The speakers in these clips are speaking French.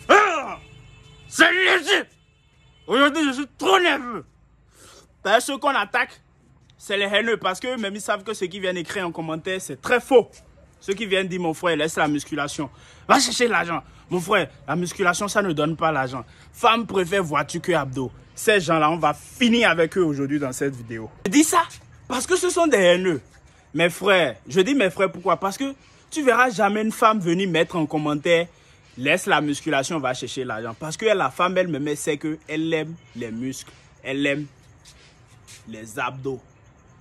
Ah, c'est léger. Aujourd'hui, je suis trop nerveux. D'ailleurs, ceux qu'on attaque, c'est les haineux parce qu'eux-mêmes, ils savent que ce qu'ils viennent écrire en commentaire, c'est très faux. Ceux qui viennent dire, mon frère, laisse la musculation. Va chercher l'argent. Mon frère, la musculation, ça ne donne pas l'argent. Femme préfère voiture que abdos. Ces gens-là, on va finir avec eux aujourd'hui dans cette vidéo. Je dis ça parce que ce sont des haineux. Mes frères, je dis mes frères, pourquoi? Parce que tu verras jamais une femme venir mettre en commentaire, laisse la musculation, va chercher l'argent. Parce que la femme elle-même sait qu'elle aime les muscles, elle aime les abdos.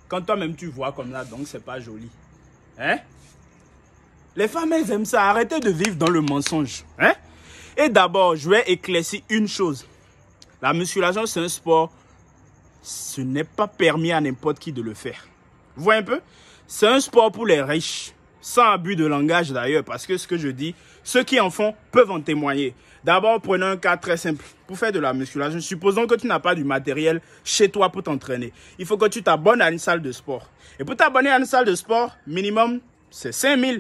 Quand toi-même tu vois comme ça, donc c'est pas joli. Hein? Les femmes, elles aiment ça. Arrêtez de vivre dans le mensonge. Hein? Et d'abord, je vais éclaircir une chose. La musculation, c'est un sport. Ce n'est pas permis à n'importe qui de le faire. Vous voyez un peu? C'est un sport pour les riches. Sans abus de langage d'ailleurs. Parce que ce que je dis, ceux qui en font peuvent en témoigner. D'abord, prenons un cas très simple. Pour faire de la musculation, supposons que tu n'as pas du matériel chez toi pour t'entraîner. Il faut que tu t'abonnes à une salle de sport. Et pour t'abonner à une salle de sport, minimum, c'est 5 000.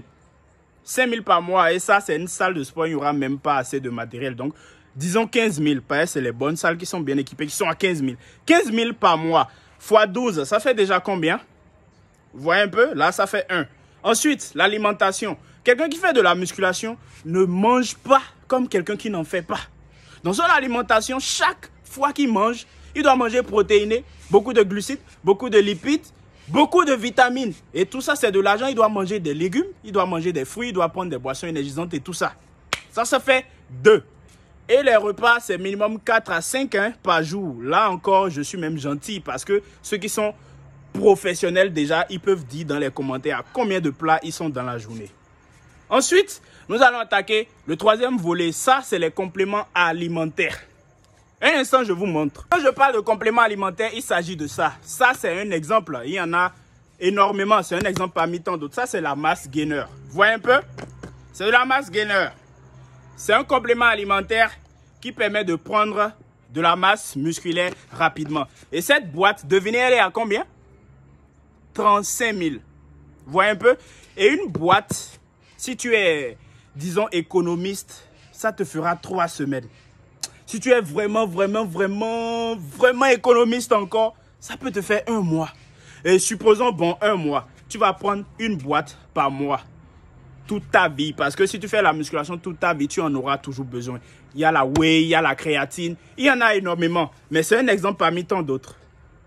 5 000 par mois. Et ça, c'est une salle de sport. Il n'y aura même pas assez de matériel. Donc, disons 15 000. C'est les bonnes salles qui sont bien équipées, qui sont à 15 000. 15 000 par mois fois 12, ça fait déjà combien? Vous voyez un peu? Là, ça fait 1. Ensuite, l'alimentation. Quelqu'un qui fait de la musculation ne mange pas comme quelqu'un qui n'en fait pas. Dans son alimentation, chaque fois qu'il mange, il doit manger protéiné, beaucoup de glucides, beaucoup de lipides, beaucoup de vitamines. Et tout ça, c'est de l'argent. Il doit manger des légumes, il doit manger des fruits, il doit prendre des boissons énergisantes et tout ça. Ça fait 2. Et les repas, c'est minimum 4 à 5 par jour. Là encore, je suis même gentil parce que ceux qui sont professionnels déjà, ils peuvent dire dans les commentaires combien de plats ils sont dans la journée. Ensuite, nous allons attaquer le troisième volet. Ça, c'est les compléments alimentaires. Un instant, je vous montre. Quand je parle de compléments alimentaires, il s'agit de ça. Ça, c'est un exemple. Il y en a énormément. C'est un exemple parmi tant d'autres. Ça, c'est la masse gainer. Vous voyez un peu? C'est de la masse gainer. C'est un complément alimentaire qui permet de prendre de la masse musculaire rapidement. Et cette boîte, devinez, elle est à combien? 35 000. Vous voyez un peu? Et une boîte, si tu es, disons, économiste, ça te fera 3 semaines. Si tu es vraiment économiste encore, ça peut te faire 1 mois. Et supposons, bon, 1 mois, tu vas prendre une boîte par mois. Toute ta vie. Parce que si tu fais la musculation toute ta vie, tu en auras toujours besoin. Il y a la whey, il y a la créatine. Il y en a énormément. Mais c'est un exemple parmi tant d'autres.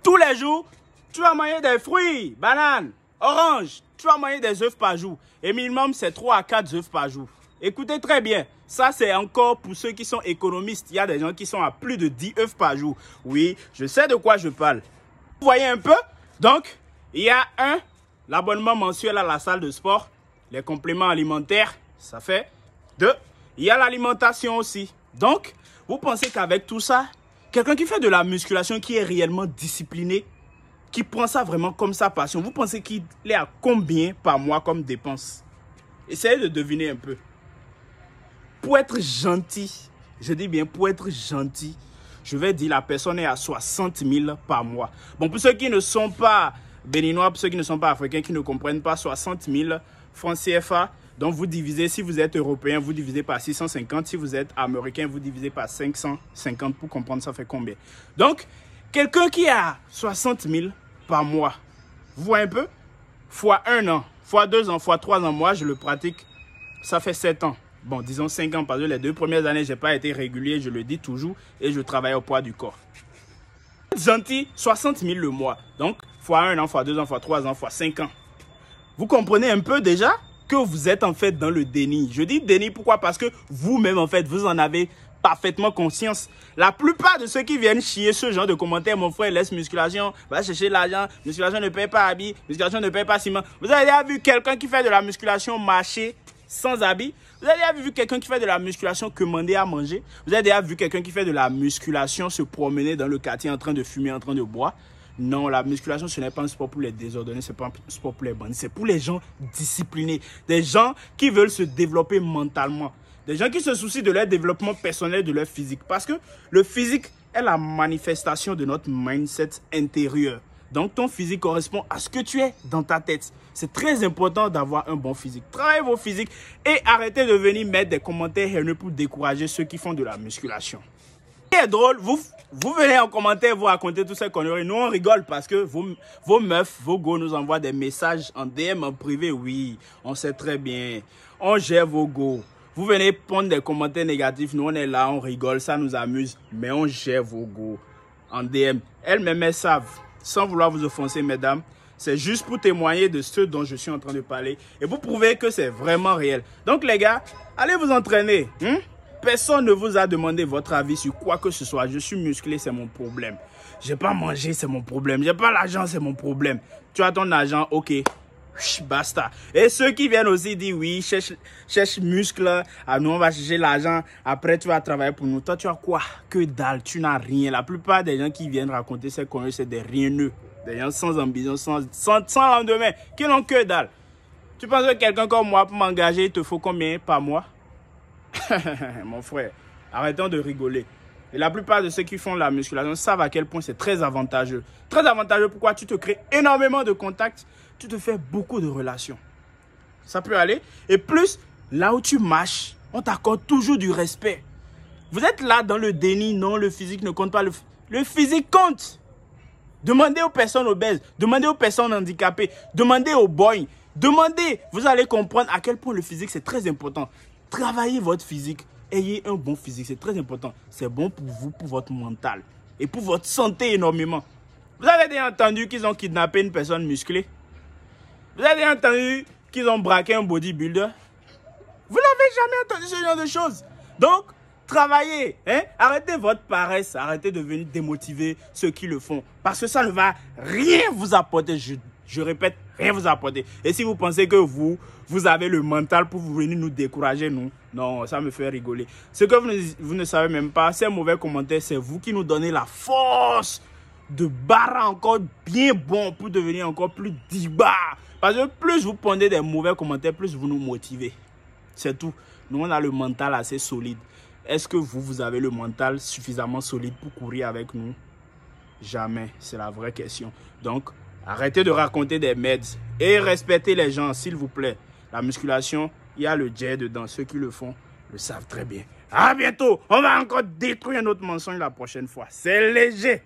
Tous les jours, tu vas manger des fruits, bananes, oranges. Tu vas manger des œufs par jour. Et minimum, c'est 3 à 4 œufs par jour. Écoutez très bien. Ça, c'est encore pour ceux qui sont économistes. Il y a des gens qui sont à plus de 10 œufs par jour. Oui, je sais de quoi je parle. Vous voyez un peu? Donc, il y a l'abonnement mensuel à la salle de sport. Les compléments alimentaires, ça fait 2. Il y a l'alimentation aussi. Donc, vous pensez qu'avec tout ça, quelqu'un qui fait de la musculation, qui est réellement discipliné, qui prend ça vraiment comme sa passion, vous pensez qu'il est à combien par mois comme dépense? Essayez de deviner un peu. Pour être gentil, je dis bien pour être gentil, je vais dire la personne est à 60 000 par mois. Bon, pour ceux qui ne sont pas béninois, pour ceux qui ne sont pas africains, qui ne comprennent pas, 60 000 francs CFA. Donc, vous divisez, si vous êtes européen, vous divisez par 650. Si vous êtes américain, vous divisez par 550 pour comprendre ça fait combien. Donc, quelqu'un qui a 60 000 par mois, vous voyez un peu, fois 1 an, fois 2 ans, fois 3 ans, moi, je le pratique, ça fait 7 ans. Bon, disons 5 ans, parce que les 2 premières années, je n'ai pas été régulier, je le dis toujours, et je travaille au poids du corps. Gentil, 60 000 le mois. Donc, fois 1 an, fois 2 ans, fois 3 ans, fois 5 ans. Vous comprenez un peu déjà que vous êtes en fait dans le déni. Je dis déni pourquoi? Parce que vous-même en fait, vous en avez parfaitement conscience. La plupart de ceux qui viennent chier ce genre de commentaires, mon frère laisse musculation, va chercher l'argent, musculation ne paye pas habit, musculation ne paye pas ciment. Vous avez déjà vu quelqu'un qui fait de la musculation marcher sans habit? Vous avez déjà vu quelqu'un qui fait de la musculation commander à manger? Vous avez déjà vu quelqu'un qui fait de la musculation se promener dans le quartier en train de fumer, en train de boire? Non, la musculation, ce n'est pas un sport pour les désordonnés, ce n'est pas un sport pour les bandits. C'est pour les gens disciplinés. Des gens qui veulent se développer mentalement. Des gens qui se soucient de leur développement personnel, de leur physique. Parce que le physique est la manifestation de notre mindset intérieur. Donc, ton physique correspond à ce que tu es dans ta tête. C'est très important d'avoir un bon physique. Travaillez vos physiques et arrêtez de venir mettre des commentaires haineux pour décourager ceux qui font de la musculation. Ce qui est drôle, vous venez en commentaire, vous racontez toutes ces conneries. Nous, on rigole parce que vos meufs, vos go nous envoient des messages en DM, en privé. Oui, on sait très bien. On gère vos go. Vous venez prendre des commentaires négatifs. Nous, on est là, on rigole, ça nous amuse. Mais on gère vos go en DM. Elles-mêmes, elles savent. Sans vouloir vous offenser, mesdames. C'est juste pour témoigner de ce dont je suis en train de parler. Et pour prouver que c'est vraiment réel. Donc, les gars, allez vous entraîner. Personne ne vous a demandé votre avis sur quoi que ce soit. Je suis musclé, c'est mon problème. J'ai pas mangé, c'est mon problème. J'ai pas l'argent, c'est mon problème. Tu as ton argent, ok. Basta. Et ceux qui viennent aussi dire oui, cherche muscle, nous on va chercher l'argent, après tu vas travailler pour nous. Toi tu as quoi? Que dalle, tu n'as rien. La plupart des gens qui viennent raconter ces conneries, c'est des rieneux. Des gens sans ambition, sans lendemain, qui n'ont que dalle. Tu penses que quelqu'un comme moi, pour m'engager, il te faut combien par mois? Mon frère, arrêtons de rigoler. Et la plupart de ceux qui font la musculation savent à quel point c'est très avantageux. Très avantageux, pourquoi? Tu te crées énormément de contacts, tu te fais beaucoup de relations. Ça peut aller. Et plus, là où tu marches, on t'accorde toujours du respect. Vous êtes là dans le déni, non, le physique ne compte pas. Le physique compte. Demandez aux personnes obèses, demandez aux personnes handicapées, demandez aux boys, demandez. Vous allez comprendre à quel point le physique c'est très important. Travaillez votre physique. Ayez un bon physique, c'est très important. C'est bon pour vous, pour votre mental et pour votre santé énormément. Vous avez déjà entendu qu'ils ont kidnappé une personne musclée? Vous avez déjà entendu qu'ils ont braqué un bodybuilder? Vous n'avez jamais entendu ce genre de choses. Donc, travaillez. Arrêtez votre paresse. Arrêtez de venir démotiver ceux qui le font. Parce que ça ne va rien vous apporter. Je répète, rien vous apporter. Et si vous pensez que vous avez le mental pour venir nous décourager, nous, non, ça me fait rigoler. Ce que vous ne savez même pas, ces mauvais commentaires, c'est vous qui nous donnez la force de barrer encore bien bon pour devenir encore plus diba. Parce que plus vous prenez des mauvais commentaires, plus vous nous motivez. C'est tout. Nous, on a le mental assez solide. Est-ce que vous avez le mental suffisamment solide pour courir avec nous? Jamais. C'est la vraie question. Donc, arrêtez de raconter des meds et respectez les gens, s'il vous plaît. La musculation, il y a le jet dedans. Ceux qui le font le savent très bien. À bientôt. On va encore détruire notre mensonge la prochaine fois. C'est léger.